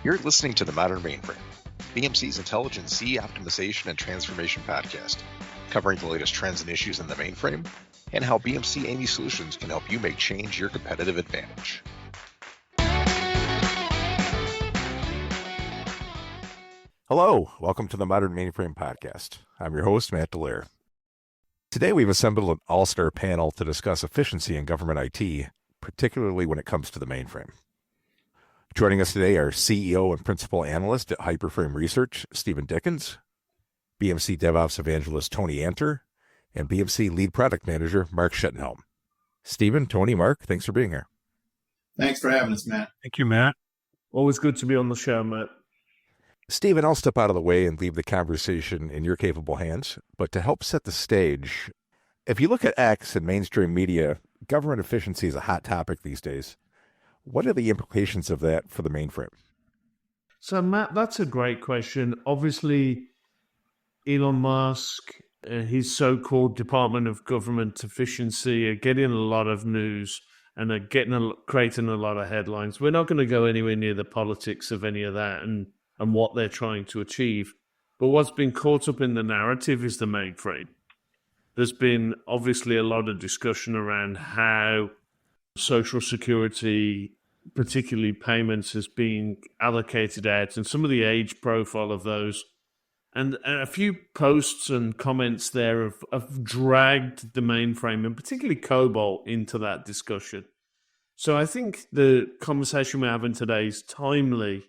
You're listening to the Modern Mainframe, BMC's intelligent C optimization and transformation podcast, covering the latest trends and issues in the mainframe, and how BMC AMI solutions can help you make change your competitive advantage. Hello, welcome to the Modern Mainframe podcast. I'm your host, Matt Dallaire. Today we've assembled an all-star panel to discuss efficiency in government IT, particularly when it comes to the mainframe. Joining us today are CEO and Principal Analyst at HyperFRAME Research, Stephen Dickens, BMC DevOps Evangelist Tony Anter, and BMC Lead Product Manager Mark Schettenhelm. Stephen, Tony, Mark, thanks for being here. Thanks for having us, Matt. Thank you, Matt. Always good to be on the show, Matt. Stephen, I'll step out of the way and leave the conversation in your capable hands, but to help set the stage, if you look at X and mainstream media, government efficiency is a hot topic these days. What are the implications of that for the mainframe? So, Matt, that's a great question. Obviously, Elon Musk, his so-called Department of Government Efficiency are getting a lot of news and are creating a lot of headlines. We're not going to go anywhere near the politics of any of that and what they're trying to achieve. But what's been caught up in the narrative is the mainframe. There's been obviously a lot of discussion around how Social Security, particularly payments, is being allocated out and some of the age profile of those. And a few posts and comments there have dragged the mainframe and particularly COBOL into that discussion. So I think the conversation we're having today is timely.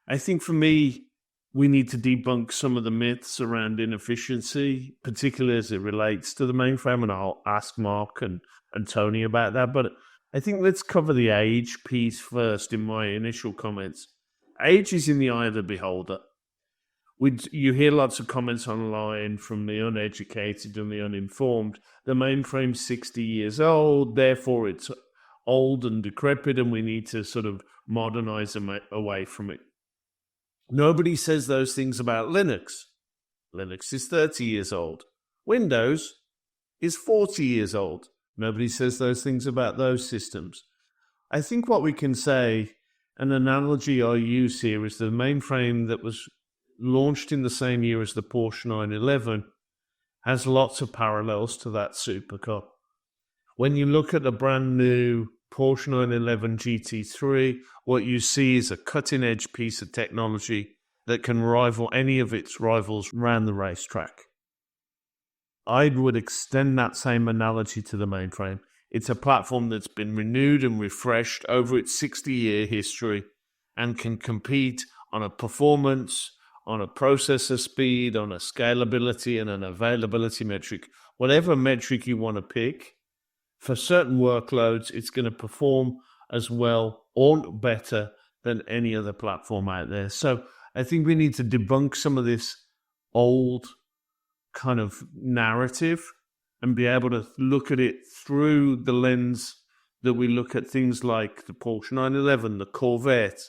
I think for me, we need to debunk some of the myths around inefficiency, particularly as it relates to the mainframe, and I'll ask Mark and Tony about that. But I think let's cover the age piece first in my initial comments. Age is in the eye of the beholder. You hear lots of comments online from the uneducated and the uninformed. The mainframe's 60 years old, therefore it's old and decrepit, and we need to sort of modernize away from it. Nobody says those things about Linux. Linux is 30 years old. Windows is 40 years old. Nobody says those things about those systems. I think what we can say, an analogy I use here, is the mainframe that was launched in the same year as the Porsche 911 has lots of parallels to that supercar. When you look at the brand new Porsche 911 GT3, what you see is a cutting-edge piece of technology that can rival any of its rivals around the racetrack. I would extend that same analogy to the mainframe. It's a platform that's been renewed and refreshed over its 60-year history and can compete on a performance, on a processor speed, on a scalability and an availability metric. Whatever metric you want to pick, for certain workloads, it's going to perform as well or better than any other platform out there. So I think we need to debunk some of this old kind of narrative and be able to look at it through the lens that we look at things like the Porsche 911, the Corvette,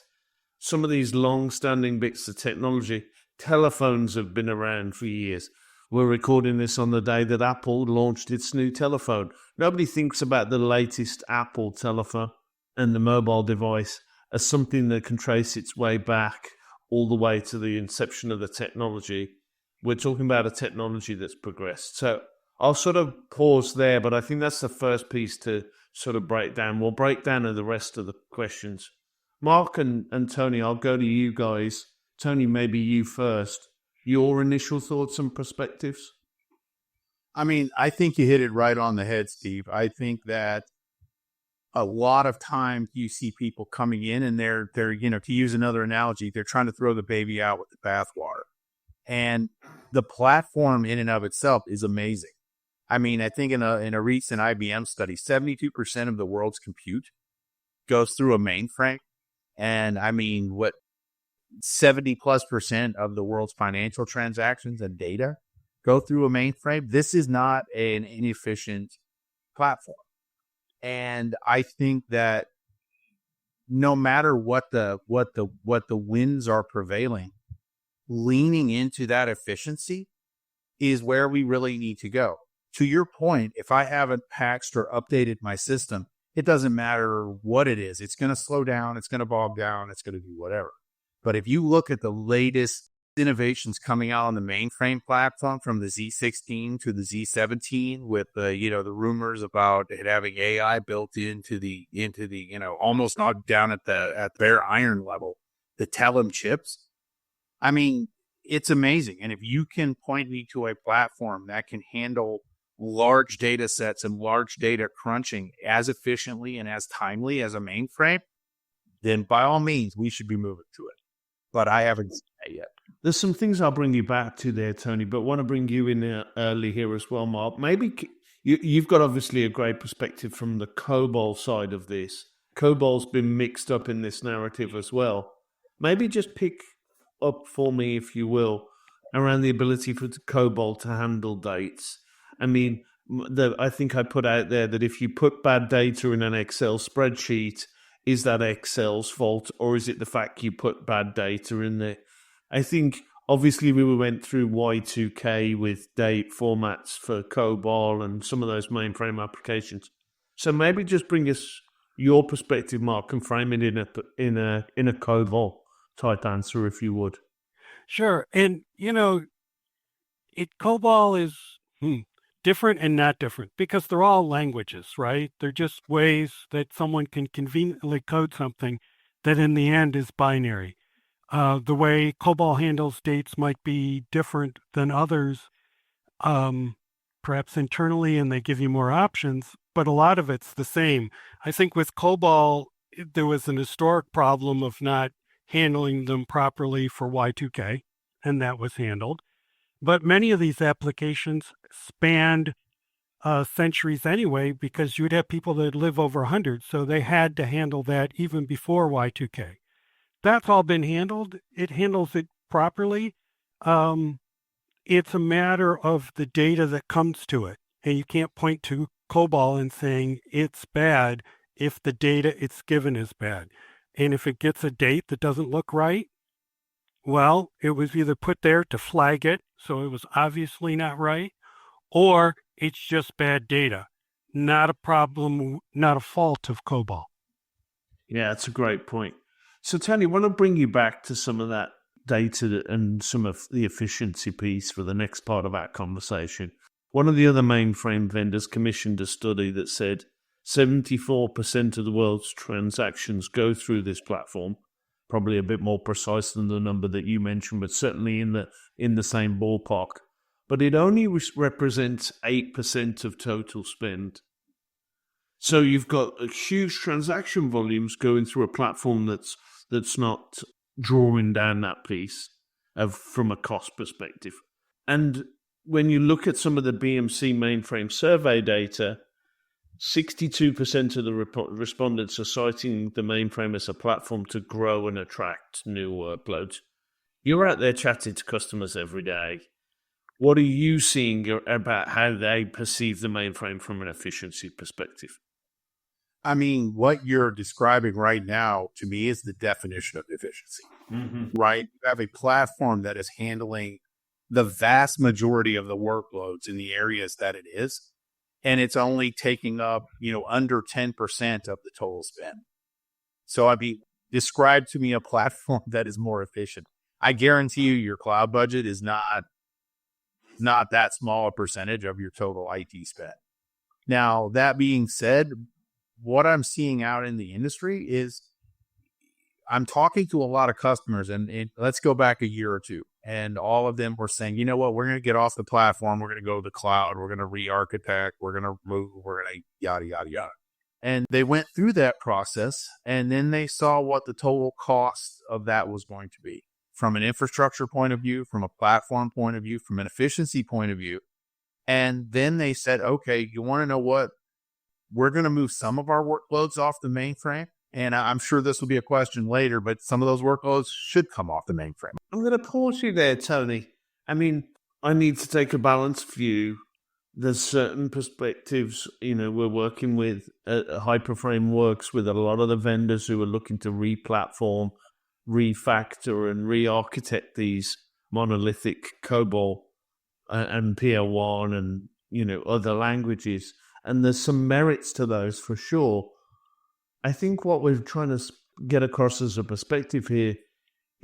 some of these long-standing bits of technology. Telephones have been around for years. We're recording this on the day that Apple launched its new telephone. Nobody thinks about the latest Apple telephone and the mobile device as something that can trace its way back all the way to the inception of the technology. We're talking about a technology that's progressed. So I'll sort of pause there, but I think that's the first piece to sort of break down. We'll break down the rest of the questions. Mark and Tony, I'll go to you guys. Tony, maybe you first. Your initial thoughts and perspectives? I mean, I think you hit it right on the head, Steve. I think that a lot of times you see people coming in and they're, to use another analogy, they're trying to throw the baby out with the bathwater. And the platform in and of itself is amazing. I mean, I think in a recent IBM study, 72% of the world's compute goes through a mainframe. And I mean, 70+% of the world's financial transactions and data go through a mainframe. This is not an inefficient platform. And I think that no matter what the winds are prevailing, leaning into that efficiency is where we really need to go. To your point, if I haven't patched or updated my system, it doesn't matter what it is. It's going to slow down. It's going to bog down. It's going to do whatever. But if you look at the latest innovations coming out on the mainframe platform, from the Z16 to the Z17, with the rumors about it having AI built into the almost not down at the bare iron level, the Telum chips. I mean, it's amazing. And if you can point me to a platform that can handle large data sets and large data crunching as efficiently and as timely as a mainframe, then by all means, we should be moving to it. But I haven't seen that yet. There's some things I'll bring you back to there, Tony, but want to bring you in early here as well, Mark. Maybe you've got obviously a great perspective from the COBOL side of this. COBOL's been mixed up in this narrative as well. Maybe just pick up for me, if you will, around the ability for COBOL to handle dates. I mean, I think I put out there that if you put bad data in an Excel spreadsheet, is that Excel's fault, or is it the fact you put bad data in there? I think obviously we went through Y2K with date formats for COBOL and some of those mainframe applications. So maybe just bring us your perspective, Mark, and frame it in a COBOL type answer, if you would. Sure. And, COBOL is different and not different because they're all languages, right? They're just ways that someone can conveniently code something that in the end is binary. The way COBOL handles dates might be different than others, perhaps internally, and they give you more options, but a lot of it's the same. I think with COBOL, there was an historic problem of not handling them properly for Y2K, and that was handled. But many of these applications spanned centuries anyway, because you'd have people that live over 100, so they had to handle that even before Y2K. That's all been handled. It handles it properly. It's a matter of the data that comes to it. And you can't point to COBOL and saying it's bad if the data it's given is bad. And if it gets a date that doesn't look right, well, it was either put there to flag it, so it was obviously not right, or it's just bad data. Not a problem, not a fault of COBOL. Yeah, that's a great point. So, Tony, I want to bring you back to some of that data and some of the efficiency piece for the next part of our conversation. One of the other mainframe vendors commissioned a study that said 74% of the world's transactions go through this platform. Probably a bit more precise than the number that you mentioned, but certainly in the same ballpark. But it only represents 8% of total spend. So you've got huge transaction volumes going through a platform that's not drawing down that piece from a cost perspective. And when you look at some of the BMC mainframe survey data, 62% of the respondents are citing the mainframe as a platform to grow and attract new workloads. You're out there chatting to customers every day. What are you seeing about how they perceive the mainframe from an efficiency perspective? I mean, what you're describing right now, to me, is the definition of efficiency, right? You have a platform that is handling the vast majority of the workloads in the areas that it is, and it's only taking up, under 10% of the total spend. So, I mean, describe to me a platform that is more efficient. I guarantee you your cloud budget is not that small a percentage of your total IT spend. Now, that being said, what I'm seeing out in the industry is I'm talking to a lot of customers, and let's go back a year or two, and all of them were saying, you know what, we're going to get off the platform. We're going to go to the cloud. We're going to re-architect. We're going to move. We're going to yada, yada, yada. And they went through that process, and then they saw what the total cost of that was going to be from an infrastructure point of view, from a platform point of view, from an efficiency point of view. And then they said, okay, you want to know what? We're going to move some of our workloads off the mainframe. And I'm sure this will be a question later, but some of those workloads should come off the mainframe. I'm going to pause you there, Tony. I mean, I need to take a balanced view. There's certain perspectives, we're working with, HyperFRAME works with a lot of the vendors who are looking to re-platform, refactor, and re-architect these monolithic COBOL and PL1 and, other languages. And there's some merits to those for sure. I think what we're trying to get across as a perspective here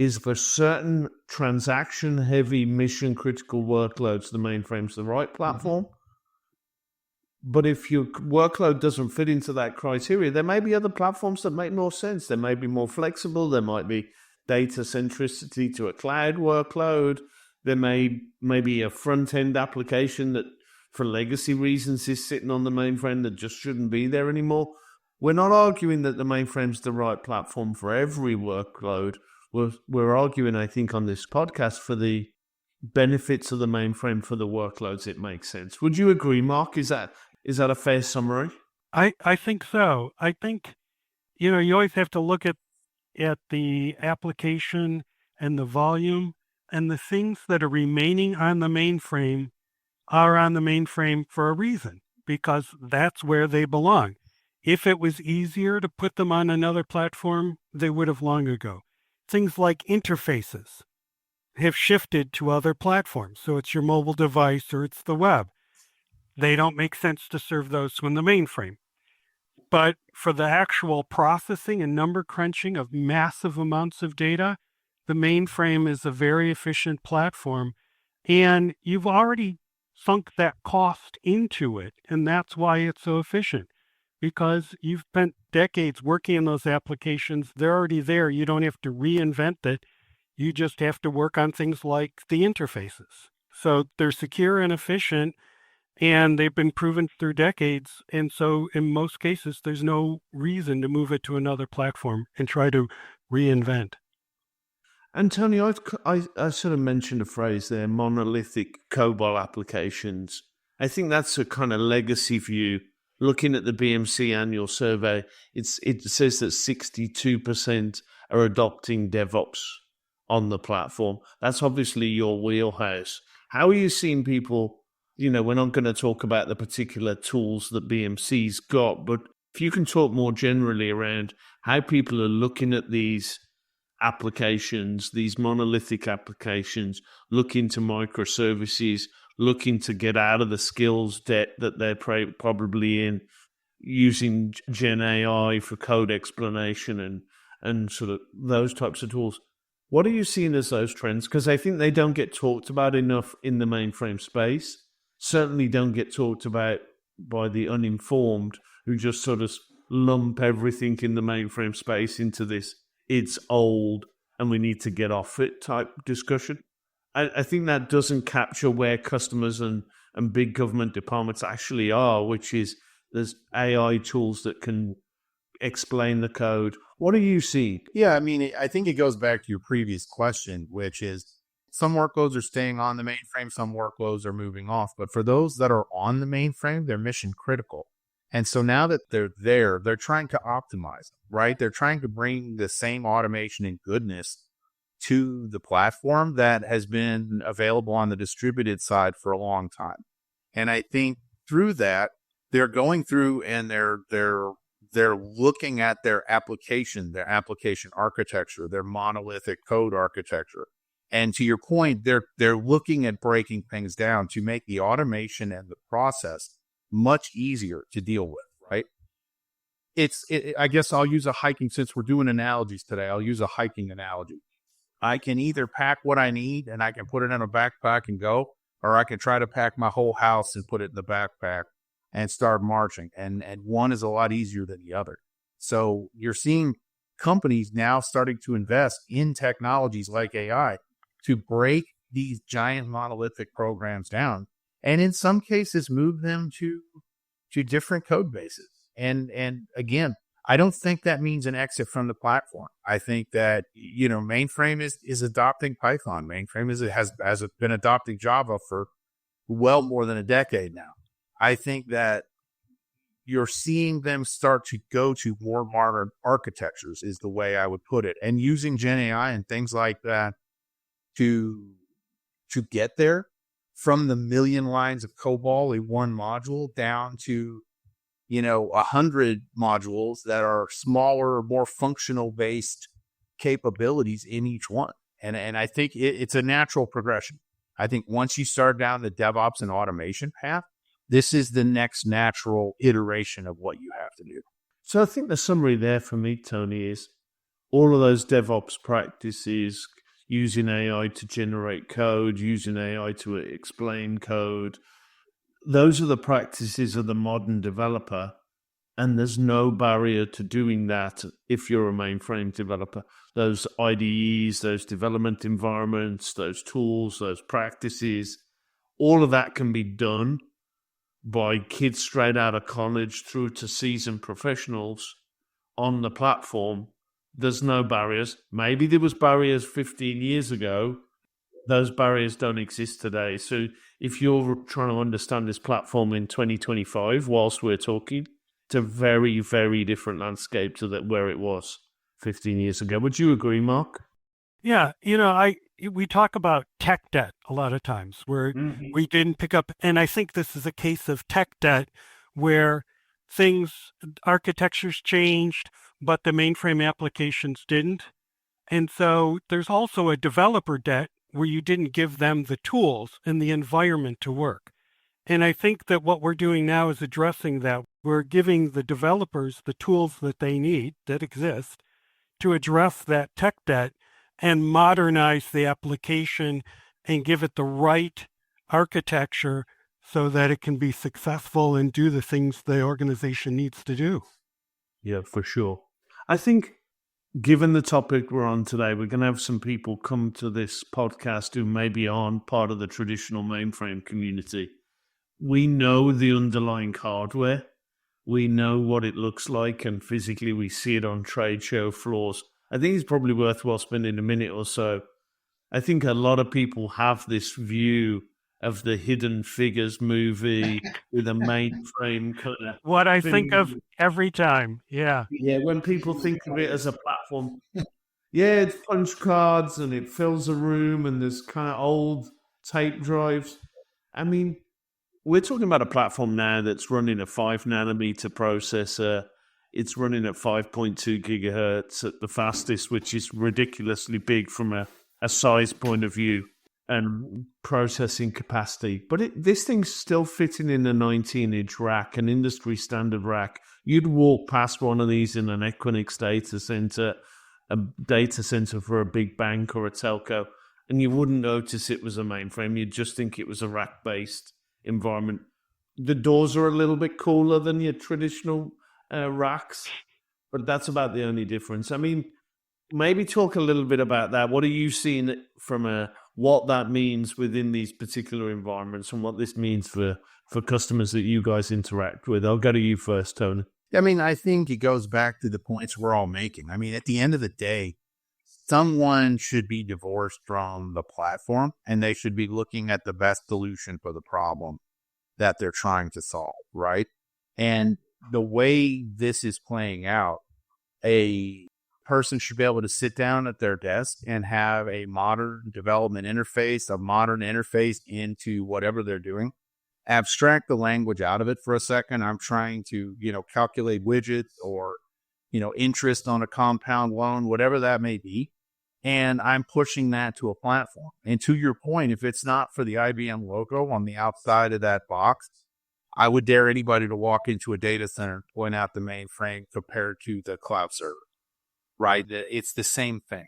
is for certain transaction-heavy, mission-critical workloads, the mainframe's the right platform. But if your workload doesn't fit into that criteria, there may be other platforms that make more sense. They may be more flexible. There might be data centricity to a cloud workload. There may be a front-end application that, for legacy reasons, is sitting on the mainframe that just shouldn't be there anymore. We're not arguing that the mainframe's the right platform for every workload. We're arguing, I think, on this podcast for the benefits of the mainframe for the workloads it makes sense. Would you agree, Mark? Is that a fair summary? I think so. I think, you always have to look at the application and the volume, and the things that are remaining on the mainframe are on the mainframe for a reason, because that's where they belong. If it was easier to put them on another platform, they would have long ago. Things like interfaces have shifted to other platforms. So it's your mobile device or it's the web. They don't make sense to serve those from the mainframe. But for the actual processing and number crunching of massive amounts of data, the mainframe is a very efficient platform. And you've already sunk that cost into it. And that's why it's so efficient. Because you've spent decades working on those applications. They're already there. You don't have to reinvent it. You just have to work on things like the interfaces. So they're secure and efficient, and they've been proven through decades. And so in most cases, there's no reason to move it to another platform and try to reinvent. And Tony, I sort of mentioned a phrase there, monolithic COBOL applications. I think that's a kind of legacy view. Looking at the BMC annual survey, it says that 62% are adopting DevOps on the platform. That's obviously your wheelhouse. How are you seeing people, we're not going to talk about the particular tools that BMC's got, but if you can talk more generally around how people are looking at these applications, these monolithic applications, looking to microservices, looking to get out of the skills debt that they're probably in, using Gen AI for code explanation and sort of those types of tools. What are you seeing as those trends? Because I think they don't get talked about enough in the mainframe space. Certainly don't get talked about by the uninformed, who just sort of lump everything in the mainframe space into this, it's old and we need to get off it type discussion. I think that doesn't capture where customers and big government departments actually are, which is there's AI tools that can explain the code. What do you see? Yeah, I mean, I think it goes back to your previous question, which is some workloads are staying on the mainframe, some workloads are moving off. But for those that are on the mainframe, they're mission critical. And so now that they're there, they're trying to optimize, right? They're trying to bring the same automation and goodness to the platform that has been available on the distributed side for a long time. And I think through that, they're going through and they're looking at their application architecture, their monolithic code architecture. And to your point, they're looking at breaking things down to make the automation and the process much easier to deal with, right? I guess I'll use since we're doing analogies today, I'll use a hiking analogy. I can either pack what I need and I can put it in a backpack and go, or I can try to pack my whole house and put it in the backpack and start marching. And one is a lot easier than the other. So you're seeing companies now starting to invest in technologies like AI to break these giant monolithic programs down, and in some cases move them to different code bases. And again, I don't think that means an exit from the platform. I think that, Mainframe is adopting Python. Mainframe has been adopting Java for well more than a decade now. I think that you're seeing them start to go to more modern architectures is the way I would put it. And using Gen AI and things like that to get there, from the million lines of COBOL in one module down to 100 modules that are smaller, more functional based capabilities in each one. And I think it's a natural progression. I think once you start down the DevOps and automation path, this is the next natural iteration of what you have to do. So I think the summary there for me, Tony, is all of those DevOps practices, using AI to generate code, using AI to explain code, those are the practices of the modern developer. And there's no barrier to doing that if you're a mainframe developer. Those IDEs, those development environments, those tools, those practices, all of that can be done by kids straight out of college through to seasoned professionals on the platform. There's no barriers. Maybe there was barriers 15 years ago. Those barriers don't exist today. So if you're trying to understand this platform in 2025 whilst we're talking, it's a very, very different landscape to where it was 15 years ago. Would you agree, Mark? Yeah, we talk about tech debt a lot of times where we didn't pick up, and I think this is a case of tech debt where architectures changed, but the mainframe applications didn't. And so there's also a developer debt where you didn't give them the tools and the environment to work. And I think that what we're doing now is addressing that. We're giving the developers the tools that they need, that exist, to address that tech debt and modernize the application and give it the right architecture so that it can be successful and do the things the organization needs to do. Yeah, for sure. I think given the topic we're on today, we're going to have some people come to this podcast who maybe aren't part of the traditional mainframe community. We know the underlying hardware. We know what it looks like, and physically we see it on trade show floors. I think it's probably worthwhile spending a minute or so. I think a lot of people have this view of the Hidden Figures movie with a mainframe kind of... What I think of every time, yeah. Yeah, when people think of it as a platform. Yeah, it's punch cards and it fills a room and there's kind of old tape drives. I mean, we're talking about a platform now that's running a 5-nanometer processor. It's running at 5.2 gigahertz at the fastest, which is ridiculously big from a size point of view and processing capacity. But this thing's still fitting in a 19-inch rack, an industry standard rack. You'd walk past one of these in an Equinix data center, a data center for a big bank or a telco, and you wouldn't notice it was a mainframe. You'd just think it was a rack-based environment. The doors are a little bit cooler than your traditional racks, but that's about the only difference. I mean, maybe talk a little bit about that. What are you seeing from what that means within these particular environments and what this means for customers that you guys interact with? I'll go to you first, Tony. I mean, I think it goes back to the points we're all making. I mean, at the end of the day, someone should be divorced from the platform and they should be looking at the best solution for the problem that they're trying to solve, right? And the way this is playing out, a person should be able to sit down at their desk and have a modern development interface, a modern interface into whatever they're doing. Abstract the language out of it for a second. I'm trying to, calculate widgets or, interest on a compound loan, whatever that may be. And I'm pushing that to a platform. And to your point, if it's not for the IBM logo on the outside of that box, I would dare anybody to walk into a data center and point out the mainframe compared to the cloud server, right? It's the same thing.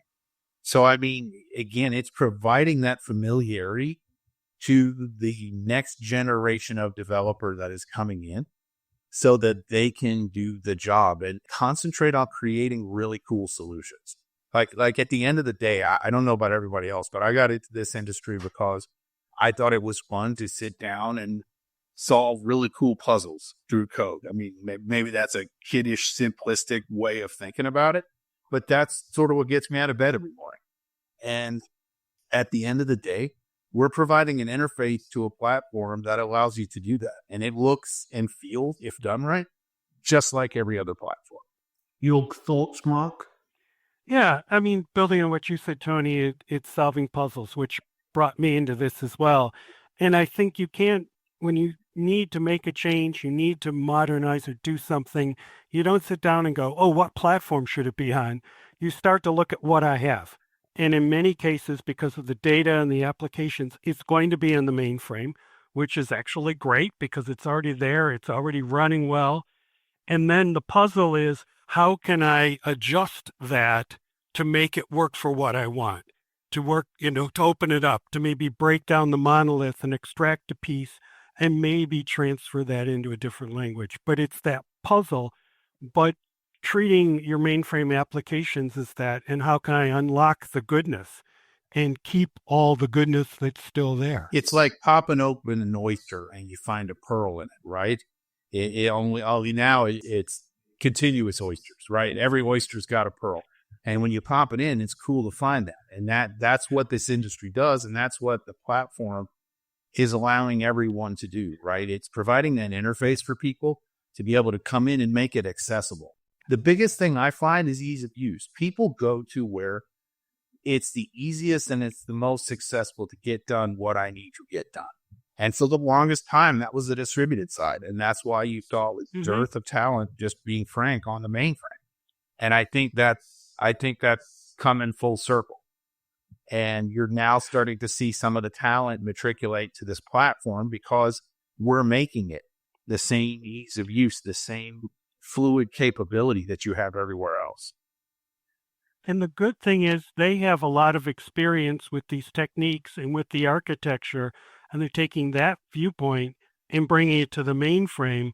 So, I mean, again, it's providing that familiarity to the next generation of developer that is coming in so that they can do the job and concentrate on creating really cool solutions. Like at the end of the day, I don't know about everybody else, but I got into this industry because I thought it was fun to sit down and solve really cool puzzles through code. I mean, maybe that's a kiddish, simplistic way of thinking about it, but that's sort of what gets me out of bed every morning. And at the end of the day, we're providing an interface to a platform that allows you to do that. And it looks and feels, if done right, just like every other platform. Your thoughts, Mark? Yeah, I mean, building on what you said, Tony, it's solving puzzles, which brought me into this as well. And I think you can't, when you need to make a change, you need to modernize or do something, you don't sit down and go, oh, what platform should it be on? You start to look at what I have. And in many cases, because of the data and the applications, it's going to be in the mainframe, which is actually great because it's already there, it's already running well. And then the puzzle is, how can I adjust that to make it work for what I want, to work, to open it up, to maybe break down the monolith and extract a piece and maybe transfer that into a different language. But it's that puzzle. But treating your mainframe applications as that, and how can I unlock the goodness and keep all the goodness that's still there? It's like popping open an oyster and you find a pearl in it, right? It's continuous oysters, right? Every oyster's got a pearl. And when you pop it in, it's cool to find that. And that's what this industry does. And that's what the platform is allowing everyone to do, right? It's providing that interface for people to be able to come in and make it accessible. The biggest thing I find is ease of use. People go to where it's the easiest and it's the most successful to get done what I need to get done. And for the longest time, that was the distributed side. And that's why you saw this dearth of talent, just being frank, on the mainframe. And I think that's coming full circle. And you're now starting to see some of the talent matriculate to this platform because we're making it the same ease of use, the same fluid capability that you have everywhere else. And the good thing is they have a lot of experience with these techniques and with the architecture, and they're taking that viewpoint and bringing it to the mainframe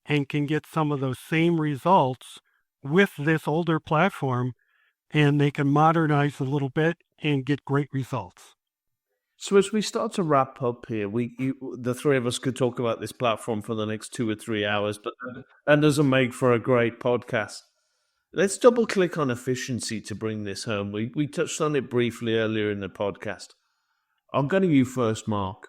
and can get some of those same results with this older platform, and they can modernize a little bit and get great results. So as we start to wrap up here, the three of us could talk about this platform for the next 2 or 3 hours, but that doesn't make for a great podcast. Let's double click on efficiency to bring this home. We touched on it briefly earlier in the podcast. I'll go to you first, Mark.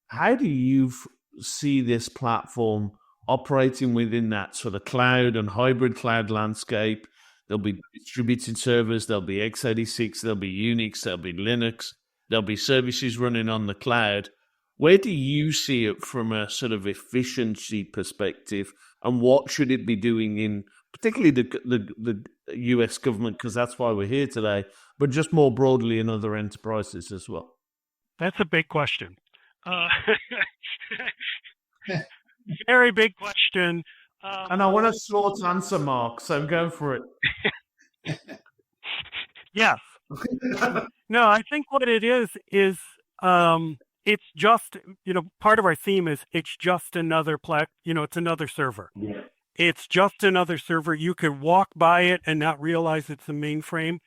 How do you see this platform operating within that sort of cloud and hybrid cloud landscape? There'll be distributed servers, there'll be x86, there'll be Unix, there'll be Linux, there'll be services running on the cloud. Where do you see it from a sort of efficiency perspective, and what should it be doing in particularly the US government, because that's why we're here today, but just more broadly in other enterprises as well? That's a big question. Very big question. And I want a short answer, Mark, so go for it. Yes. No, I think what it is it's just, part of our theme is it's just another it's another server. Yeah. It's just another server. You could walk by it and not realize it's a mainframe.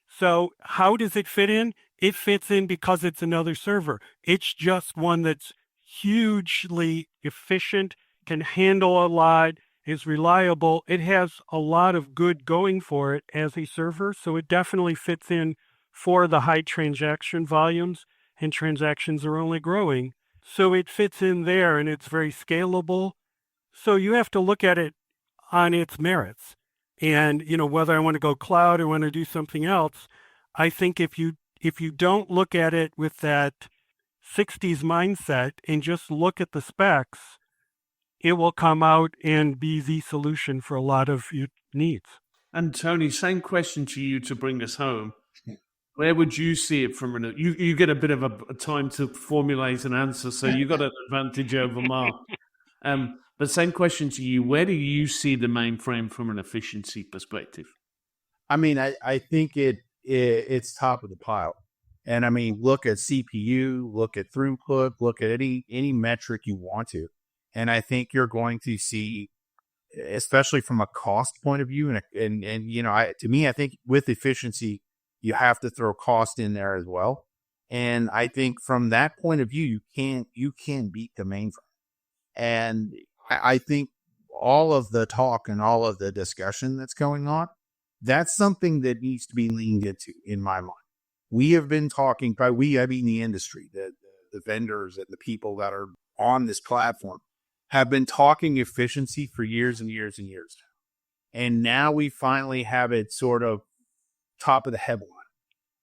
So how does it fit in? It fits in because it's another server. It's just one that's hugely efficient, can handle a lot, is reliable. It has a lot of good going for it as a server. So it definitely fits in for the high transaction volumes, and transactions are only growing. So it fits in there, and it's very scalable. So you have to look at it on its merits. And, whether I want to go cloud or want to do something else, I think if you don't look at it with that 60s mindset and just look at the specs, it will come out and be the solution for a lot of your needs. And Tony, same question to you to bring us home. Where would you see it from? You get a bit of a time to formulate an answer, so you got an advantage over Mark. But same question to you. Where do you see the mainframe from an efficiency perspective? I mean, I think it's top of the pile. And I mean, look at CPU, look at throughput, look at any metric you want to. And I think you're going to see, especially from a cost point of view, to me, I think with efficiency, you have to throw cost in there as well. And I think from that point of view, you can beat the mainframe. And I think all of the talk and all of the discussion that's going on, that's something that needs to be leaned into, in my mind. We have been talking, by we, I mean the industry, the vendors and the people that are on this platform have been talking efficiency for years and years and years now. And now we finally have it sort of top of the headline.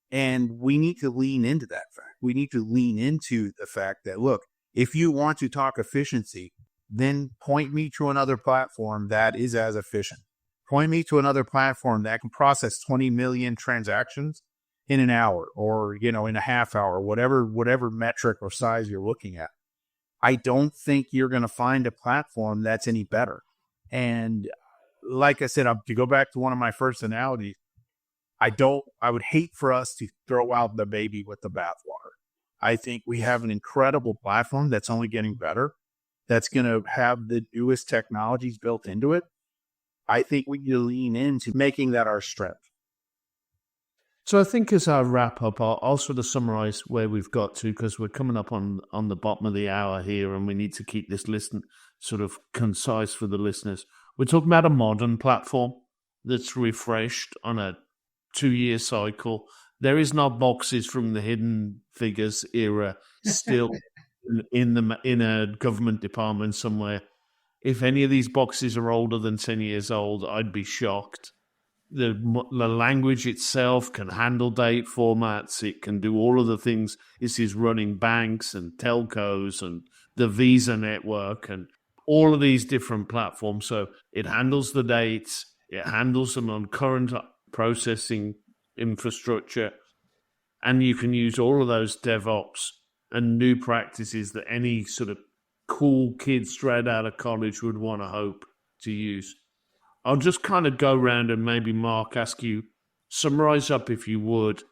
And we need to lean into that fact. We need to lean into the fact that, look, if you want to talk efficiency, then point me to another platform that is as efficient. Point me to another platform that can process 20 million transactions in an hour or, in a half hour, whatever metric or size you're looking at. I don't think you're going to find a platform that's any better. And like I said, to go back to one of my first analogies, I would hate for us to throw out the baby with the bathwater. I think we have an incredible platform that's only getting better, that's going to have the newest technologies built into it. I think we need to lean into making that our strength. So I think as I wrap up, I'll sort of summarize where we've got to, because we're coming up on the bottom of the hour here, and we need to keep this listen sort of concise for the listeners. We're talking about a modern platform that's refreshed on a 2-year cycle. There is no boxes from the Hidden Figures era still in a government department somewhere. If any of these boxes are older than 10 years old, I'd be shocked. The language itself can handle date formats. It can do all of the things. This is running banks and telcos and the Visa network and all of these different platforms. So it handles the dates. It handles them on current processing infrastructure. And you can use all of those DevOps and new practices that any sort of cool kid straight out of college would want to hope to use. I'll just kind of go around and maybe, Mark, ask you, summarize up, if you would,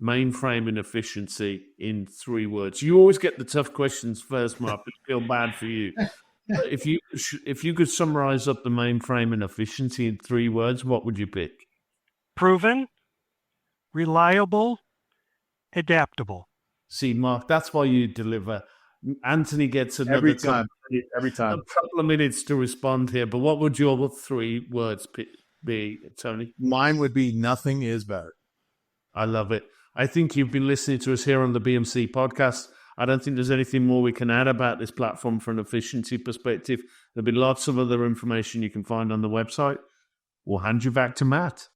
mainframe and efficiency in 3 words. You always get the tough questions first, Mark. I feel bad for you. But if you could summarize up the mainframe and efficiency in 3 words, what would you pick? Proven, reliable, adaptable. See, Mark, that's why you deliver. Anthony gets another Every time. a couple of minutes to respond here, but what would your 3 words be, Tony? Mine would be nothing is better. I love it. I think you've been listening to us here on the BMC podcast. I don't think there's anything more we can add about this platform from an efficiency perspective. There'll be lots of other information you can find on the website. We'll hand you back to Matt.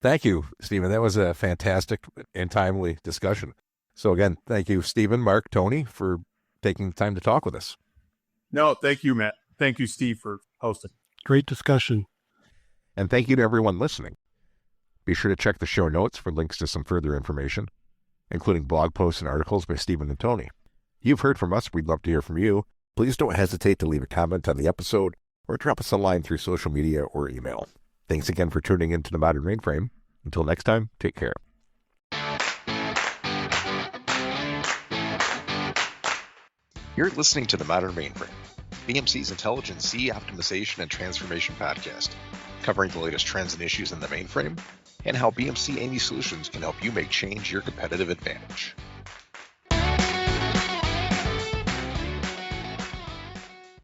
Thank you, Stephen. That was a fantastic and timely discussion. So again, thank you, Stephen, Mark, Tony, for taking the time to talk with us. No, thank you, Matt. Thank you, Steve, for hosting. Great discussion. And thank you to everyone listening. Be sure to check the show notes for links to some further information, including blog posts and articles by Stephen and Tony. You've heard from us. We'd love to hear from you. Please don't hesitate to leave a comment on the episode or drop us a line through social media or email. Thanks again for tuning in to the Modern Mainframe. Until next time, take care. You're listening to the Modern Mainframe, BMC's intelligent C optimization and transformation podcast, covering the latest trends and issues in the mainframe and how BMC AMI solutions can help you make change your competitive advantage.